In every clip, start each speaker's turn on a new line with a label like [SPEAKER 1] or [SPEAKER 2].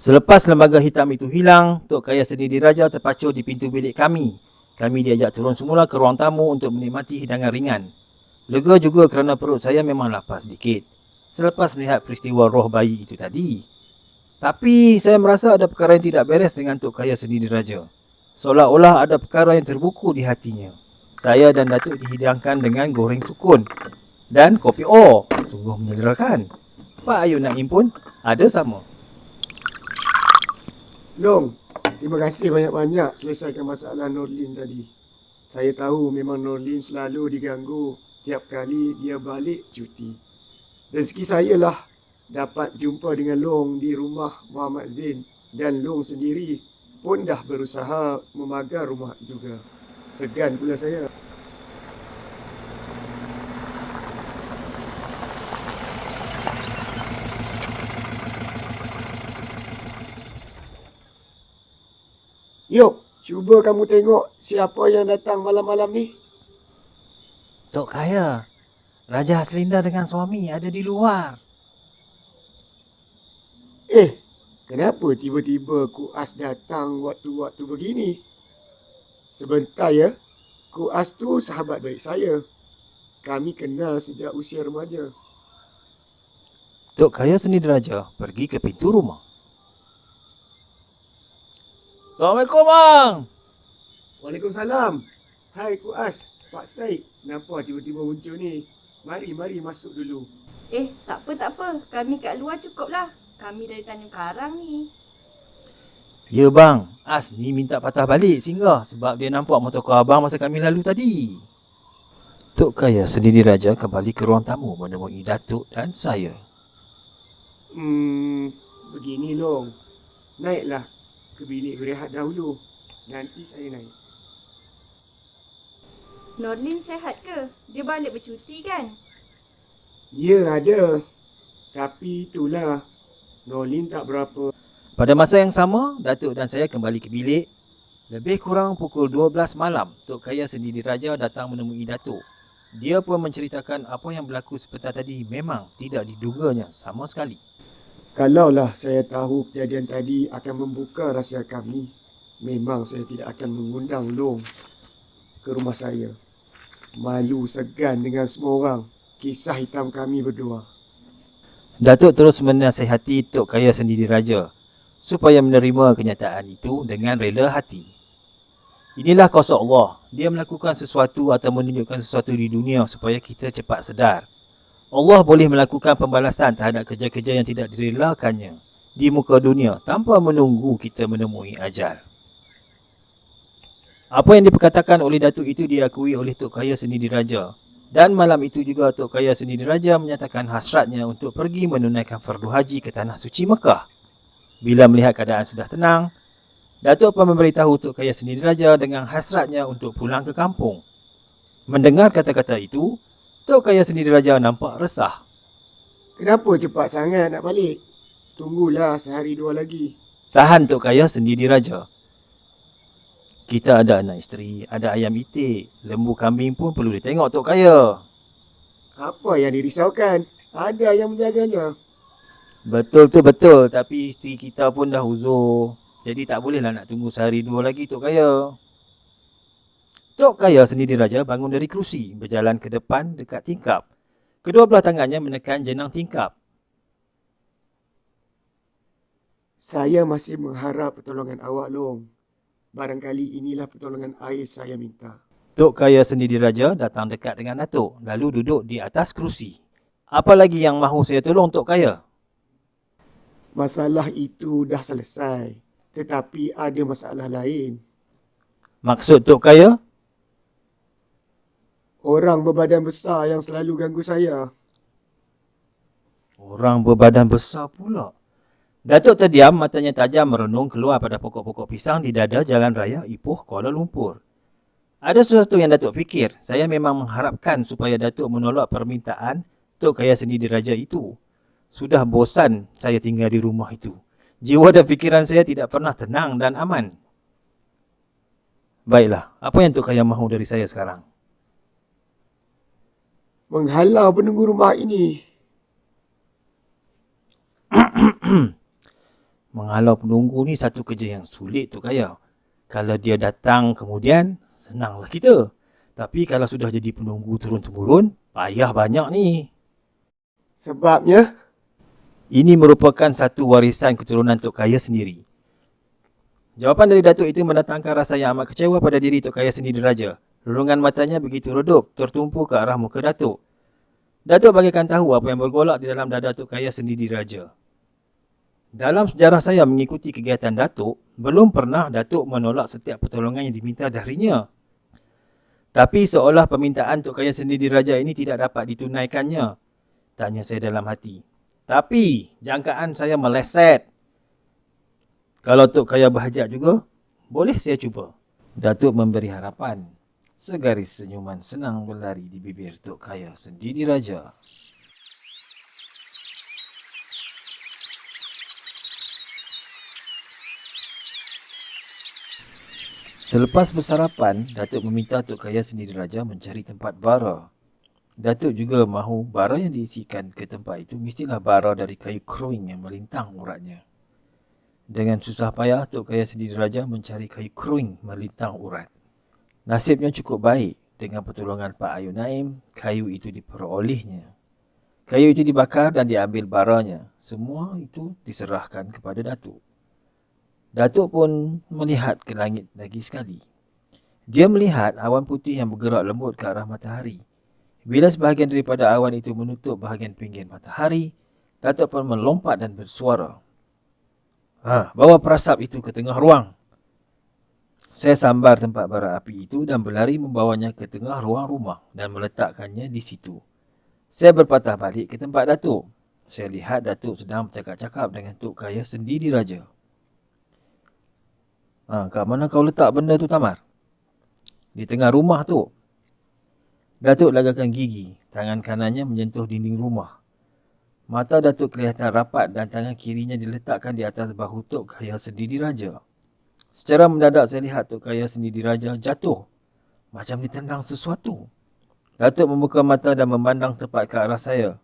[SPEAKER 1] Selepas lembaga hitam itu hilang, Tok Kaya sendiri diraja terpacul di pintu bilik kami. Kami diajak turun semula ke ruang tamu untuk menikmati hidangan ringan. Lega juga kerana perut saya memang lapar sedikit selepas melihat peristiwa roh bayi itu tadi. Tapi saya merasa ada perkara yang tidak beres dengan Tok Kaya sendiri diraja. Seolah-olah ada perkara yang terbuku di hatinya. Saya dan Datuk dihidangkan dengan goreng sukun dan kopi O. Sungguh menyederakan. Pak Ayu Naim pun ada sama.
[SPEAKER 2] Long, terima kasih banyak-banyak selesaikan masalah Norlin tadi. Saya tahu memang Norlin selalu diganggu tiap kali dia balik cuti. Rezeki saya lah dapat jumpa dengan Long di rumah Muhammad Zain, dan Long sendiri pun dah berusaha memagar rumah juga. Segan pula saya. Yuk, cuba kamu tengok siapa yang datang malam-malam ni.
[SPEAKER 1] Tok Kaya, Raja Haslinda dengan suami ada di luar.
[SPEAKER 2] Kenapa tiba-tiba Kuas datang waktu-waktu begini? Sebentar ya, Kuas tu sahabat baik saya. Kami kenal sejak usia remaja.
[SPEAKER 1] Tok Kaya sendiri diraja pergi ke pintu rumah. Assalamualaikum, Bang.
[SPEAKER 2] Waalaikumsalam. Hai Kuas, Pak Said. Kenapa tiba-tiba muncul ni? Mari masuk dulu.
[SPEAKER 3] Tak apa. Kami kat luar cukup lah. Kami dari Tanjung Karang ni.
[SPEAKER 1] Ya bang, As ni minta patah balik singgah sebab dia nampak motorkar abang masa kami lalu tadi. Tok Kaya sendiri raja kembali ke ruang tamu menemui Datuk dan saya.
[SPEAKER 2] Begini Long. Naiklah ke bilik berehat dahulu. Nanti saya naik.
[SPEAKER 3] Norlin sihat ke? Dia balik bercuti kan?
[SPEAKER 2] Ya ada. Tapi itulah, Norlin tak berapa.
[SPEAKER 1] Pada masa yang sama, Datuk dan saya kembali ke bilik. Lebih kurang pukul 12 malam, Tok Kaya sendiri raja datang menemui Datuk. Dia pun menceritakan apa yang berlaku sebentar tadi memang tidak diduganya sama sekali.
[SPEAKER 2] Kalaulah saya tahu kejadian tadi akan membuka rahsia kami, memang saya tidak akan mengundang Long ke rumah saya. Malu segan dengan semua orang kisah hitam kami berdua.
[SPEAKER 1] Datuk terus menasihati Tok Kaya sendiri raja supaya menerima kenyataan itu dengan rela hati. Inilah kuasa Allah. Dia melakukan sesuatu atau menunjukkan sesuatu di dunia supaya kita cepat sedar. Allah boleh melakukan pembalasan terhadap kerja-kerja yang tidak direlakannya di muka dunia tanpa menunggu kita menemui ajal. Apa yang diperkatakan oleh Datuk itu diakui oleh Tok Kaya sendiri raja. Dan malam itu juga Tok Kaya sendiri raja menyatakan hasratnya untuk pergi menunaikan fardu haji ke Tanah Suci Mekah. Bila melihat keadaan sudah tenang, Datuk pun memberitahu Tok Kaya sendiri raja dengan hasratnya untuk pulang ke kampung. Mendengar kata-kata itu, Tok Kaya sendiri raja nampak resah.
[SPEAKER 2] Kenapa cepat sangat nak balik? Tunggulah sehari dua lagi.
[SPEAKER 1] Tahan Tok Kaya sendiri raja. Kita ada anak isteri, ada ayam itik, lembu kambing pun perlu ditengok Tok Kaya.
[SPEAKER 2] Apa yang dirisaukan? Ada yang menjaganya.
[SPEAKER 1] Betul tu betul, tapi isteri kita pun dah uzur. Jadi tak bolehlah nak tunggu sehari dua lagi Tok Kaya. Tok Kaya sendiri raja bangun dari kerusi, berjalan ke depan dekat tingkap. Kedua belah tangannya menekan jenang tingkap.
[SPEAKER 2] Saya masih mengharap pertolongan awak, Long. Barangkali inilah pertolongan air saya minta.
[SPEAKER 1] Tok Kaya sendiri raja datang dekat dengan Datuk, lalu duduk di atas kerusi. Apa lagi yang mahu saya tolong Tok Kaya?
[SPEAKER 2] Masalah itu dah selesai, tetapi ada masalah lain.
[SPEAKER 1] Maksud Tok Kaya?
[SPEAKER 2] Orang berbadan besar yang selalu ganggu saya.
[SPEAKER 1] Orang berbadan besar pula. Datuk terdiam, matanya tajam merenung keluar pada pokok-pokok pisang di dada Jalan Raya Ipoh, Kuala Lumpur. Ada sesuatu yang Datuk fikir. Saya memang mengharapkan supaya Datuk menolak permintaan Tok Kaya sendiri raja itu. Sudah bosan saya tinggal di rumah itu. Jiwa dan fikiran saya tidak pernah tenang dan aman. Baiklah, apa yang Tok Kaya mahu dari saya sekarang?
[SPEAKER 2] Menghalau penunggu rumah ini.
[SPEAKER 1] Menghalau penunggu ni satu kerja yang sulit Tok Kaya. Kalau dia datang kemudian, senanglah kita. Tapi kalau sudah jadi penunggu turun-temurun, payah banyak ni.
[SPEAKER 2] Sebabnya,
[SPEAKER 1] Ini merupakan satu warisan keturunan Tok Kaya sendiri. Jawapan dari Datuk itu mendatangkan rasa yang amat kecewa pada diri Tok Kaya Sendiridraja. Relungan matanya begitu redup, tertumpu ke arah muka Datuk. Datuk bagaikan tahu apa yang bergolak di dalam dada Tok Kaya Sendiridraja. Dalam sejarah saya mengikuti kegiatan Datuk, belum pernah Datuk menolak setiap pertolongan yang diminta darinya. Tapi seolah permintaan Tok Kaya Sendiridraja ini tidak dapat ditunaikannya. Tanya saya dalam hati. Tapi jangkaan saya meleset. Kalau Tok Kaya berhajat juga, boleh saya cuba. Datuk memberi harapan. Segaris senyuman senang berlari di bibir Tok Kaya Sendiridraja. Selepas bersarapan, Datuk meminta Tok Kaya Sendiridraja mencari tempat bara. Datuk juga mahu bara yang diisikan ke tempat itu mestilah bara dari kayu keruing yang melintang uratnya. Dengan susah payah, Tok Kaya Sendiridraja mencari kayu keruing melintang urat. Nasibnya cukup baik. Dengan pertolongan Pak Ayu Naim, kayu itu diperolehnya. Kayu itu dibakar dan diambil baranya. Semua itu diserahkan kepada Datuk. Datuk pun melihat ke langit lagi sekali. Dia melihat awan putih yang bergerak lembut ke arah matahari. Bila sebahagian daripada awan itu menutup bahagian pinggir matahari, Datuk pun melompat dan bersuara. Bawa perasap itu ke tengah ruang. Saya sambar tempat bara api itu dan berlari membawanya ke tengah ruang rumah dan meletakkannya di situ. Saya berpatah balik ke tempat Datuk. Saya lihat Datuk sedang bercakap-cakap dengan Tok Kaya Sendiridraja. Kat mana kau letak benda tu, Tamar? Di tengah rumah tu. Datuk lagakan gigi. Tangan kanannya menyentuh dinding rumah. Mata Datuk kelihatan rapat dan tangan kirinya diletakkan di atas bahu Tok Kaya Sendiridraja. Secara mendadak saya lihat Tok Kaya Sendiridraja jatuh. Macam ditendang sesuatu. Datuk membuka mata dan memandang tepat ke arah saya.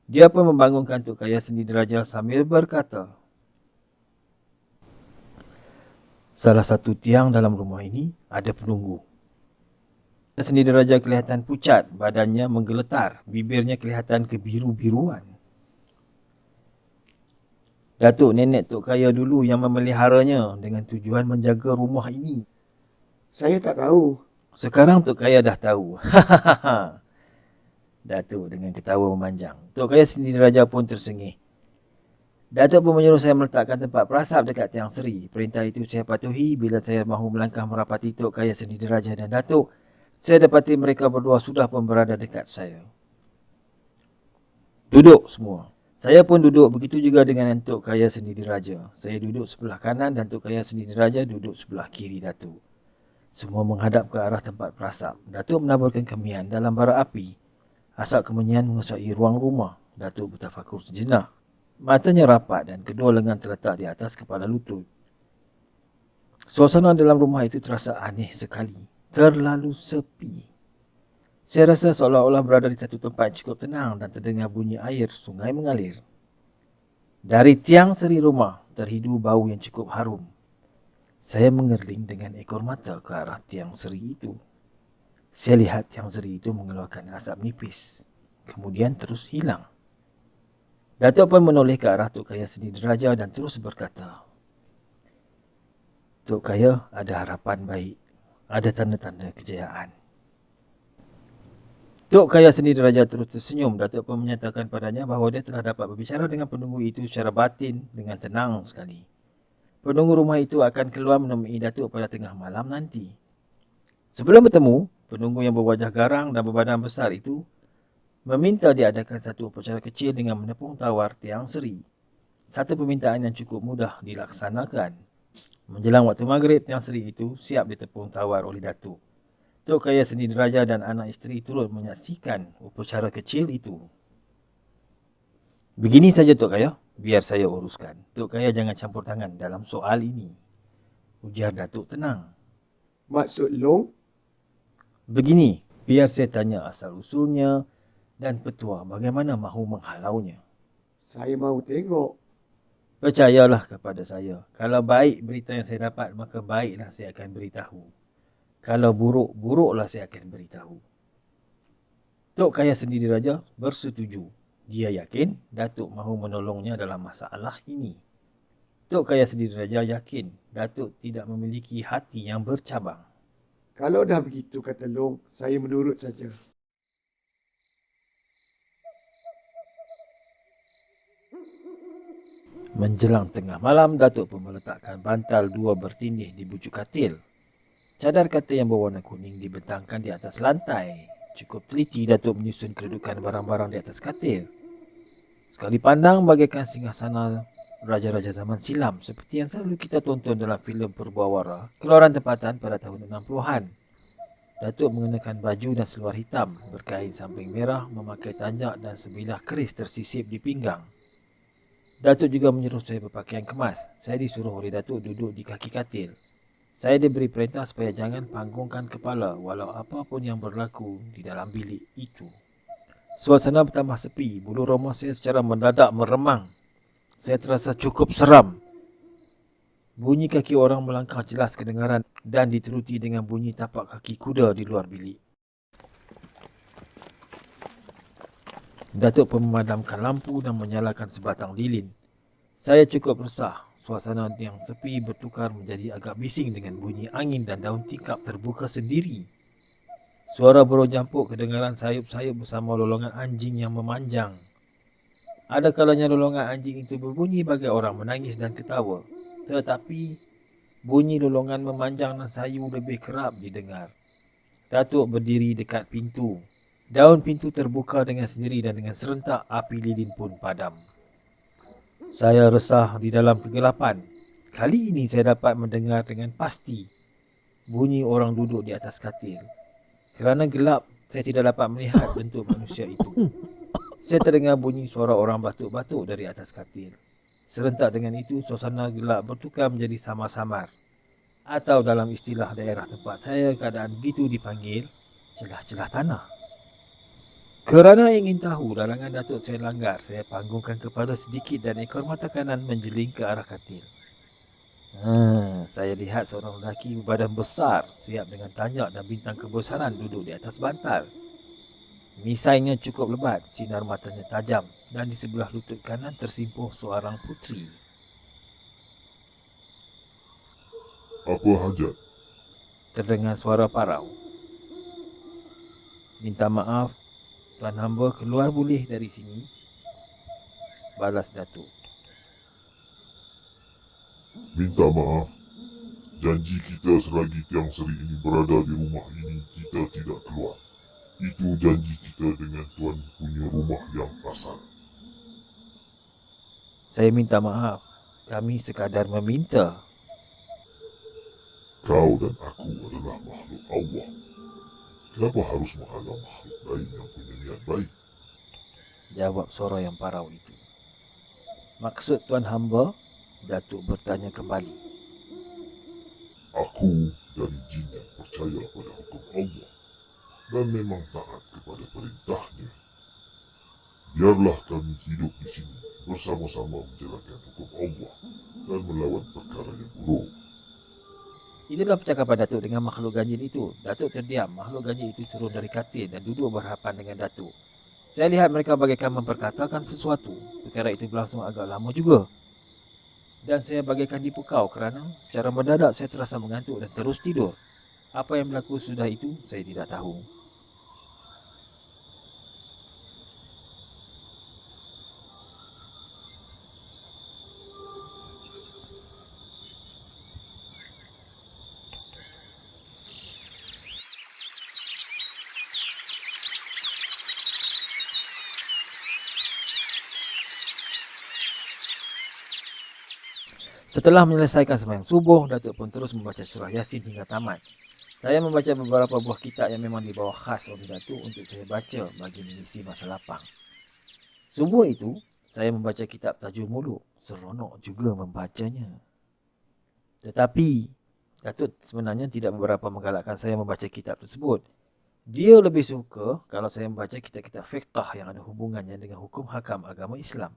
[SPEAKER 1] Dia pun membangunkan Tok Kaya Sendiridraja sambil berkata, salah satu tiang dalam rumah ini ada penunggu. Sendiridraja kelihatan pucat, badannya menggeletar, bibirnya kelihatan kebiru-biruan. Datuk nenek Tok Kaya dulu yang memeliharanya dengan tujuan menjaga rumah ini.
[SPEAKER 2] saya tak tahu.
[SPEAKER 1] Sekarang Tok Kaya dah tahu. Datuk dengan ketawa memanjang. Tok Kaya Sendiridraja pun tersengih. Datuk pun menyuruh saya meletakkan tempat perasap dekat tiang seri. Perintah itu saya patuhi. Bila saya mahu melangkah merapati Tok Kaya Sendiridraja dan Datuk, saya dapati mereka berdua sudah pun berada dekat saya. Duduk semua. Saya pun duduk, begitu juga dengan Tok Kaya Sendiridraja. Saya duduk sebelah kanan dan Tok Kaya Sendiridraja duduk sebelah kiri Datuk. Semua menghadap ke arah tempat perasap. Datuk menaburkan kemian dalam bara api. Asap kemenyan menguasai ruang rumah. Datuk bertafakur sejenak. Matanya rapat dan kedua lengan terletak di atas kepala lutut. Suasana dalam rumah itu terasa aneh sekali. Terlalu sepi. Saya rasa seolah-olah berada di satu tempat cukup tenang dan terdengar bunyi air sungai mengalir. Dari tiang seri rumah terhidu bau yang cukup harum. Saya mengerling dengan ekor mata ke arah tiang seri itu. Saya lihat tiang seri itu mengeluarkan asap nipis. Kemudian terus hilang. Datuk pun menoleh ke arah Tok Kaya Sendiridraja dan terus berkata, Tok Kaya ada harapan baik. Ada tanda-tanda kejayaan. Tok Kaya Sendiridraja terus tersenyum. Datuk pun menyatakan padanya bahawa dia telah dapat berbicara dengan penunggu itu secara batin dengan tenang sekali. Penunggu rumah itu akan keluar menemui Datuk pada tengah malam nanti. Sebelum bertemu, penunggu yang berwajah garang dan berbadan besar itu meminta diadakan satu upacara kecil dengan menepung tawar tiang seri. Satu permintaan yang cukup mudah dilaksanakan. Menjelang waktu maghrib, tiang seri itu siap ditepung tawar oleh Datuk. Tok Kaya Sendiridraja dan anak isteri turut menyaksikan upacara kecil itu. Begini saja Tok Kaya, biar saya uruskan. Tok Kaya jangan campur tangan dalam soal ini. Ujar Datuk tenang.
[SPEAKER 2] Maksud Long?
[SPEAKER 1] Begini, biar saya tanya asal-usulnya dan petua bagaimana mahu menghalaunya.
[SPEAKER 2] Saya mahu tengok.
[SPEAKER 1] Percayalah kepada saya. Kalau baik berita yang saya dapat, maka baiklah saya akan beritahu. Kalau buruk, buruklah saya akan beritahu. Tok Kaya sendiri raja bersetuju. Dia yakin Datuk mahu menolongnya dalam masalah ini. Tok Kaya sendiri raja yakin Datuk tidak memiliki hati yang bercabang.
[SPEAKER 2] Kalau dah begitu kata Long, saya menurut saja.
[SPEAKER 1] Menjelang tengah malam, Datuk pun meletakkan bantal 2 bertindih di bujuk katil. Cadar katil yang berwarna kuning dibentangkan di atas lantai. Cukup teliti Datuk menyusun kedudukan barang-barang di atas katil. Sekali pandang bagaikan singgasana raja-raja zaman silam seperti yang selalu kita tonton dalam filem Perbawara keluaran tempatan pada tahun 60-an. Datuk mengenakan baju dan seluar hitam berkain samping merah, memakai tanjak dan sebilah keris tersisip di pinggang. Datuk juga menyuruh saya berpakaian kemas. Saya disuruh oleh Datuk duduk di kaki katil. Saya diberi perintah supaya jangan panggungkan kepala walau apapun yang berlaku di dalam bilik itu. Suasana bertambah sepi. Bulu roma saya secara mendadak meremang. Saya terasa cukup seram. Bunyi kaki orang melangkah jelas kedengaran dan diteruti dengan bunyi tapak kaki kuda di luar bilik. Datuk pun memadamkan lampu dan menyalakan sebatang lilin. Saya cukup resah. Suasana yang sepi bertukar menjadi agak bising dengan bunyi angin dan daun tingkap terbuka sendiri. Suara burung jampuk kedengaran sayup-sayup bersama lolongan anjing yang memanjang. Ada kalanya lolongan anjing itu berbunyi bagai orang menangis dan ketawa. Tetapi bunyi lolongan memanjang dan sayu lebih kerap didengar. Datuk berdiri dekat pintu. Daun pintu terbuka dengan sendiri dan dengan serentak api lilin pun padam. Saya resah di dalam kegelapan. Kali ini saya dapat mendengar dengan pasti bunyi orang duduk di atas katil. Kerana gelap, saya tidak dapat melihat bentuk manusia itu. Saya terdengar bunyi suara orang batuk-batuk dari atas katil. Serentak dengan itu, suasana gelap bertukar menjadi samar-samar. Atau dalam istilah daerah tempat saya, keadaan begitu dipanggil celah-celah tanah. Kerana ingin tahu larangan Datuk saya langgar, saya panggungkan kepala sedikit dan ekor mata kanan menjeling ke arah katil. Saya lihat seorang lelaki berbadan besar, siap dengan tanjak dan bintang kebesaran duduk di atas bantal. Misainya cukup lebat, sinar matanya tajam dan di sebelah lutut kanan tersimpuh seorang puteri.
[SPEAKER 4] Apa hajat?
[SPEAKER 1] Terdengar suara parau. Minta maaf, tuan hamba keluar boleh dari sini? Balas Datuk.
[SPEAKER 4] Minta maaf. Janji kita selagi Tiang Seri ini berada di rumah ini, kita tidak keluar. Itu janji kita dengan tuan punya rumah yang asal.
[SPEAKER 1] Saya minta maaf. Kami sekadar meminta.
[SPEAKER 4] Kau dan aku adalah makhluk Allah. Kenapa harus menghalang makhluk lain yang punya niat baik?
[SPEAKER 1] Jawab suara yang parau itu. Maksud tuan hamba? Datuk bertanya kembali.
[SPEAKER 4] Aku dari jin yang percaya pada hukum Allah dan memang taat kepada perintahnya. Biarlah kami hidup di sini bersama-sama menjalankan hukum Allah dan melawan perkara yang buruk.
[SPEAKER 1] Itulah percakapan Datuk dengan makhluk ganjil itu. Datuk terdiam. Makhluk ganjil itu turun dari katil dan duduk berhadapan dengan Datuk. Saya lihat mereka bagaikan memperkatakan sesuatu. Perkara itu berlangsung agak lama juga. Dan saya bagaikan dipukau kerana secara mendadak saya terasa mengantuk dan terus tidur. Apa yang berlaku sudah itu, saya tidak tahu. Setelah menyelesaikan sembahyang subuh, Datuk pun terus membaca surah Yasin hingga tamat. Saya membaca beberapa buah kitab yang memang dibawa khas oleh Datuk untuk saya baca bagi mengisi masa lapang. Subuh itu, saya membaca kitab Tajul Muluk. Seronok juga membacanya. Tetapi, Datuk sebenarnya tidak beberapa menggalakkan saya membaca kitab tersebut. Dia lebih suka kalau saya membaca kitab-kitab fiqh yang ada hubungannya dengan hukum hakam agama Islam.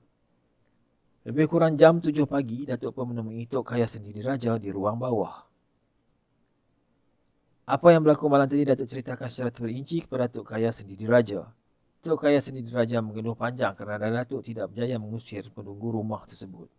[SPEAKER 1] Lebih kurang jam 7 pagi, Datuk pun menemui Tok Kaya Sendiri Raja di ruang bawah. Apa yang berlaku malam tadi Datuk ceritakan secara terperinci kepada Tok Kaya Sendiri Raja. Tok Kaya Sendiri Raja mengeluh panjang kerana Datuk tidak berjaya mengusir penunggu rumah tersebut.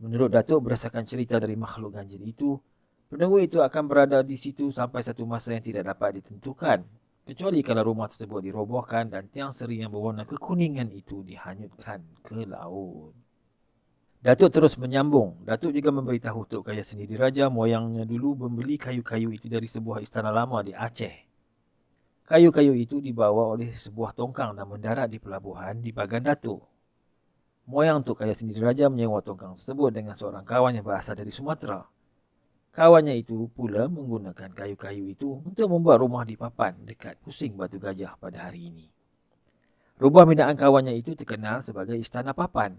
[SPEAKER 1] Menurut Datuk, berdasarkan cerita dari makhluk ganjil itu, penunggu itu akan berada di situ sampai satu masa yang tidak dapat ditentukan, kecuali kalau rumah tersebut dirobohkan dan tiang seri yang berwarna kekuningan itu dihanyutkan ke laut. Datuk terus menyambung. Datuk juga memberitahu Tok Kaya Sendiri Raja moyangnya dulu membeli kayu-kayu itu dari sebuah istana lama di Aceh. Kayu-kayu itu dibawa oleh sebuah tongkang dan mendarat di pelabuhan di Bagan Datuk. Moyang Tok Kaya Sendiri Raja menyewa tongkang tersebut dengan seorang kawan yang berasal dari Sumatera. Kawannya itu pula menggunakan kayu-kayu itu untuk membuat rumah di papan dekat Pusing Batu Gajah pada hari ini. Rumah binaan kawannya itu terkenal sebagai Istana Papan.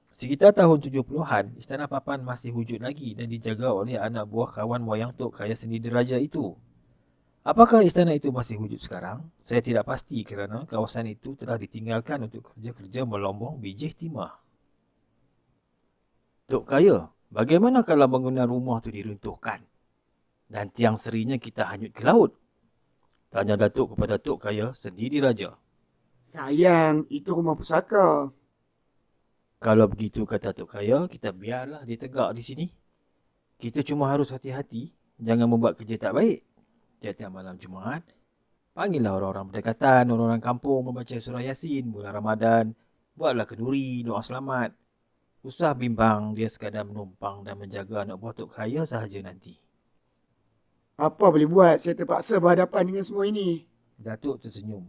[SPEAKER 1] Sekitar tahun 70-an, Istana Papan masih wujud lagi dan dijaga oleh anak buah kawan moyang Tok Kaya Sendiri Raja itu. Apakah istana itu masih wujud sekarang? Saya tidak pasti kerana kawasan itu telah ditinggalkan untuk kerja-kerja melombong bijih timah. Tok Kaya, bagaimana kalau bangunan rumah itu diruntuhkan dan tiang serinya kita hanyut ke laut? Tanya Datuk kepada Tok Kaya Sendiri Raja.
[SPEAKER 2] Sayang, itu rumah pusaka.
[SPEAKER 1] Kalau begitu kata Tok Kaya, kita biarlah dia tegak di sini. Kita cuma harus hati-hati, jangan membuat kerja tak baik. Tiap-tiap malam Jumaat, panggillah orang-orang berdekatan, orang-orang kampung membaca surah Yasin bulan Ramadan. Buatlah kenduri, doa selamat. Usah bimbang dia sekadar menumpang dan menjaga anak buah Tok Kaya sahaja nanti.
[SPEAKER 2] Apa boleh buat, saya terpaksa berhadapan dengan semua ini.
[SPEAKER 1] Datuk tersenyum.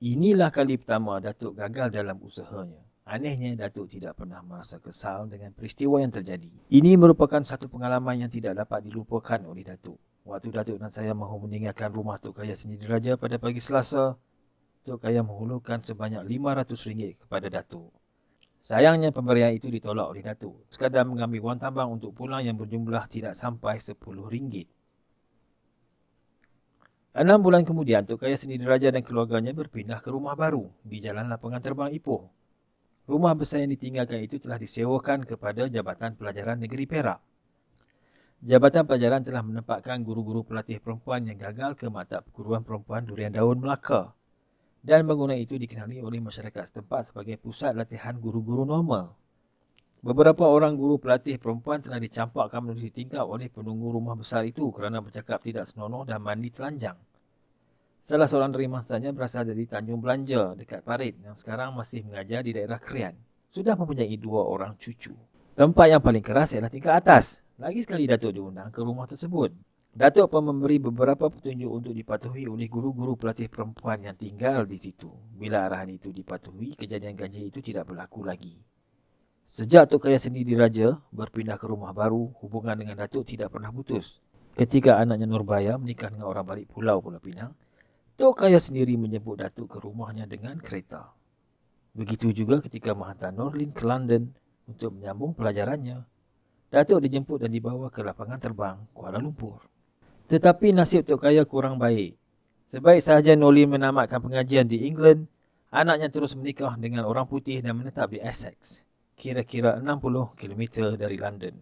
[SPEAKER 1] Inilah kali pertama Datuk gagal dalam usahanya. Anehnya, Datuk tidak pernah merasa kesal dengan peristiwa yang terjadi. Ini merupakan satu pengalaman yang tidak dapat dilupakan oleh Datuk. Waktu Datuk dan saya mahu meninggalkan rumah Tok Kaya Sendiri Raja pada pagi Selasa, Tok Kaya menghulurkan sebanyak RM500 kepada Datuk. Sayangnya pemberian itu ditolak oleh Datuk. Sekadar mengambil wang tambang untuk pulang yang berjumlah tidak sampai RM10. 6 bulan kemudian, Tok Kaya Sendiri Raja dan keluarganya berpindah ke rumah baru di Jalan Lapangan Terbang Ipoh. Rumah besar yang ditinggalkan itu telah disewakan kepada Jabatan Pelajaran Negeri Perak. Jabatan Pelajaran telah menempatkan guru-guru pelatih perempuan yang gagal ke Maktab Perguruan Perempuan Durian Daun Melaka. Dan bangunan itu dikenali oleh masyarakat setempat sebagai pusat latihan guru-guru normal. Beberapa orang guru pelatih perempuan telah dicampakkan melalui tingkap oleh penunggu rumah besar itu kerana bercakap tidak senonoh dan mandi telanjang. Salah seorang dari masanya berasal dari Tanjung Belanja dekat Parit yang sekarang masih mengajar di daerah Krian. Sudah mempunyai 2 orang cucu. Tempat yang paling keras ialah tingkat atas. Lagi sekali Datuk diundang ke rumah tersebut. Datuk pun memberi beberapa petunjuk untuk dipatuhi oleh guru-guru pelatih perempuan yang tinggal di situ. Bila arahan itu dipatuhi, kejadian ganjil itu tidak berlaku lagi. Sejak Tok Kaya Sendiri Raja berpindah ke rumah baru, hubungan dengan Datuk tidak pernah putus. Ketika anaknya Nurbaya menikah dengan orang balik Pulau Pinang, Tok Kaya sendiri menjemput Datuk ke rumahnya dengan kereta. Begitu juga ketika menghantar Norlin ke London untuk menyambung pelajarannya. Datuk dijemput dan dibawa ke lapangan terbang Kuala Lumpur. Tetapi nasib Tok Kaya kurang baik. Sebaik sahaja Norlin menamatkan pengajian di England, anaknya terus menikah dengan orang putih dan menetap di Essex, kira-kira 60 km dari London.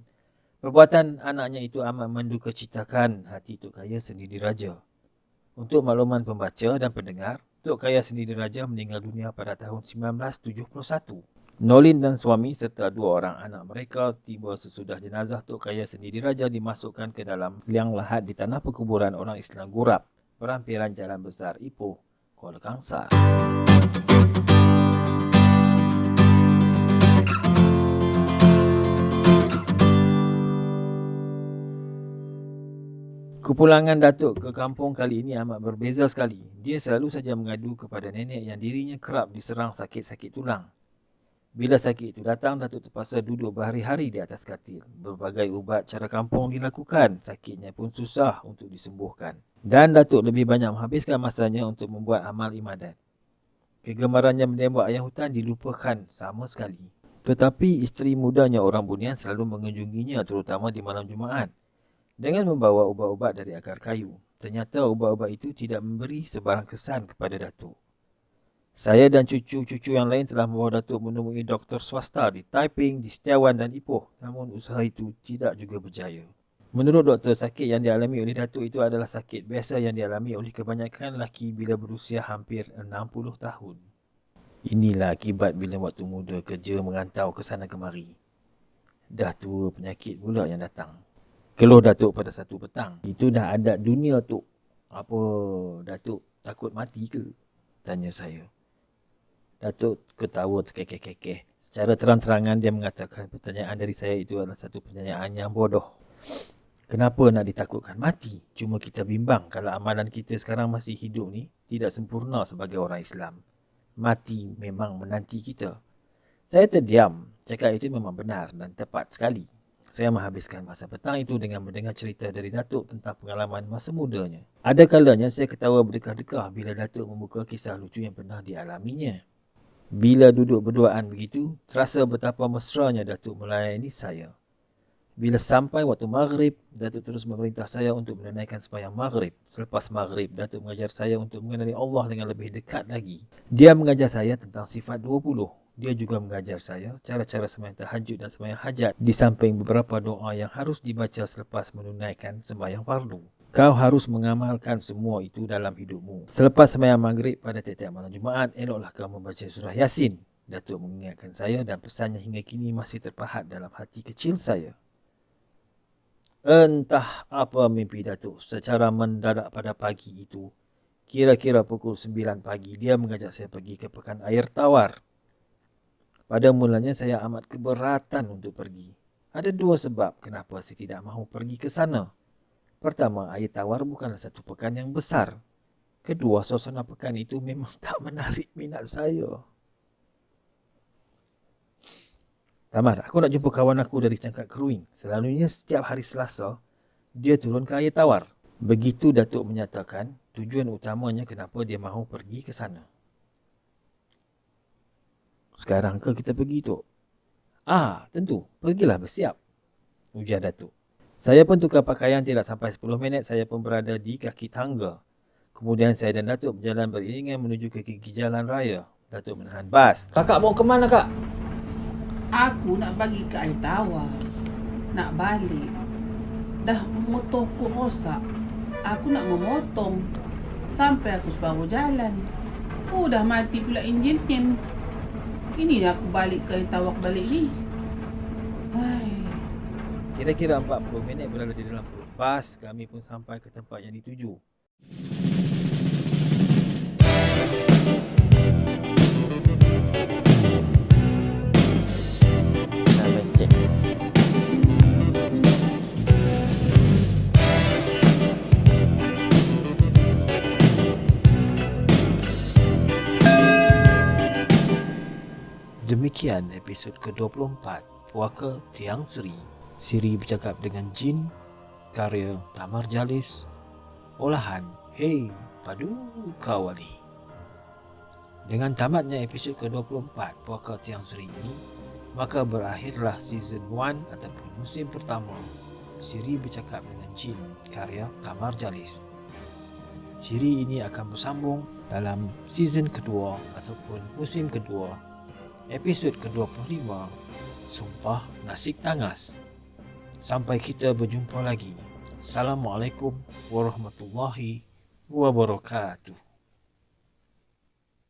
[SPEAKER 1] Perbuatan anaknya itu amat mendukacitakan hati Tok Kaya Sendiri Raja. Untuk makluman pembaca dan pendengar, Tok Kaya Sendiri Raja meninggal dunia pada tahun 1971. Norlin dan suami serta 2 orang anak mereka tiba sesudah jenazah Tok Kaya Sendiri Raja dimasukkan ke dalam liang lahat di tanah perkuburan orang Islam Gurap, perampiran Jalan Besar Ipoh, Kuala Kangsar. Kepulangan Datuk ke kampung kali ini amat berbeza sekali. Dia selalu saja mengadu kepada nenek yang dirinya kerap diserang sakit-sakit tulang. Bila sakit itu datang, Datuk terpaksa duduk berhari-hari di atas katil. Berbagai ubat cara kampung dilakukan, sakitnya pun susah untuk disembuhkan. Dan Datuk lebih banyak menghabiskan masanya untuk membuat amal ibadat. Kegemarannya menembak ayam hutan dilupakan sama sekali. Tetapi isteri mudanya orang Bunian selalu mengunjunginya terutama di malam Jumaat dengan membawa ubat-ubat dari akar kayu. Ternyata ubat-ubat itu tidak memberi sebarang kesan kepada Datuk. Saya dan cucu-cucu yang lain telah membawa Datuk menemui doktor swasta di Taiping, di Setiawan dan Ipoh. Namun usaha itu tidak juga berjaya. Menurut doktor, sakit yang dialami oleh Datuk itu adalah sakit biasa yang dialami oleh kebanyakan lelaki bila berusia hampir 60 tahun. Inilah akibat bila waktu muda kerja merantau ke sana kemari. Dah tua penyakit pula yang datang. Keluh Datuk pada satu petang. Itu dah adat dunia tu. Apa Datuk takut mati ke? Tanya saya. Datuk ketawa terkekeh-kekeh. Secara terang-terangan dia mengatakan pertanyaan dari saya itu adalah satu pertanyaan yang bodoh. Kenapa nak ditakutkan mati? Cuma kita bimbang kalau amalan kita sekarang masih hidup ni tidak sempurna sebagai orang Islam. Mati memang menanti kita. Saya terdiam. Cakap itu memang benar dan tepat sekali. Saya menghabiskan masa petang itu dengan mendengar cerita dari Datuk tentang pengalaman masa mudanya. Ada kalanya saya ketawa berdekah-dekah bila Datuk membuka kisah lucu yang pernah dialaminya. Bila duduk berduaan begitu, terasa betapa mesranya Datuk melayani saya. Bila sampai waktu maghrib, Datuk terus memerintah saya untuk menunaikan sembahyang maghrib. Selepas maghrib, Datuk mengajar saya untuk mengenali Allah dengan lebih dekat lagi. Dia mengajar saya tentang sifat 20. Dia juga mengajar saya cara-cara sembahyang tahajud dan sembahyang hajat di samping beberapa doa yang harus dibaca selepas menunaikan sembahyang fardu. Kau harus mengamalkan semua itu dalam hidupmu. Selepas sembahyang maghrib pada tiap-tiap malam Jumaat, eloklah kau membaca surah Yasin. Datuk mengingatkan saya dan pesannya hingga kini masih terpahat dalam hati kecil saya. Entah apa mimpi Datuk secara mendadak pada pagi itu. Kira-kira pukul 9 pagi dia mengajak saya pergi ke Pekan Air Tawar. Pada mulanya saya amat keberatan untuk pergi. Ada dua sebab kenapa saya tidak mahu pergi ke sana. Pertama, Air Tawar bukanlah satu pekan yang besar. Kedua, suasana pekan itu memang tak menarik minat saya. Tamar, aku nak jumpa kawan aku dari Cangkat Keruing. Selalunya setiap hari Selasa, dia turun ke Air Tawar. Begitu Datuk menyatakan tujuan utamanya kenapa dia mahu pergi ke sana. Sekarang ke kita pergi, Tok? Tentu. Pergilah bersiap, ujar Datuk. Saya pun tukar pakaian, tidak sampai 10 minit saya pun berada di kaki tangga. Kemudian saya dan Datuk berjalan beriringan menuju ke gigi jalan raya. Datuk menahan bas. Kakak mau ke mana, Kak?
[SPEAKER 5] Aku nak pergi ke Air Tawar. Nak balik. Dah motorku rosak. Aku nak memotong. Sampai aku separuh jalan. Dah mati pula enjinnya. Ini aku balik ke Air Tawar balik ni.
[SPEAKER 1] Kira-kira 40 minit berada di dalam perut bas, kami pun sampai ke tempat yang dituju. Demikian episod ke-24 Puaka Tiang Seri. Siri bercakap dengan jin, karya Tamar Jalis, olahan Hey Padu Kawali. Dengan tamatnya episod ke-24 Puaka Tiang Seri ini, maka berakhirlah season 1 ataupun musim pertama Siri bercakap dengan jin, karya Tamar Jalis. Siri ini akan bersambung dalam season kedua ataupun musim kedua, episod ke-25, Sumpah Nasik Tangas. Sampai kita berjumpa lagi. Assalamualaikum warahmatullahi wabarakatuh.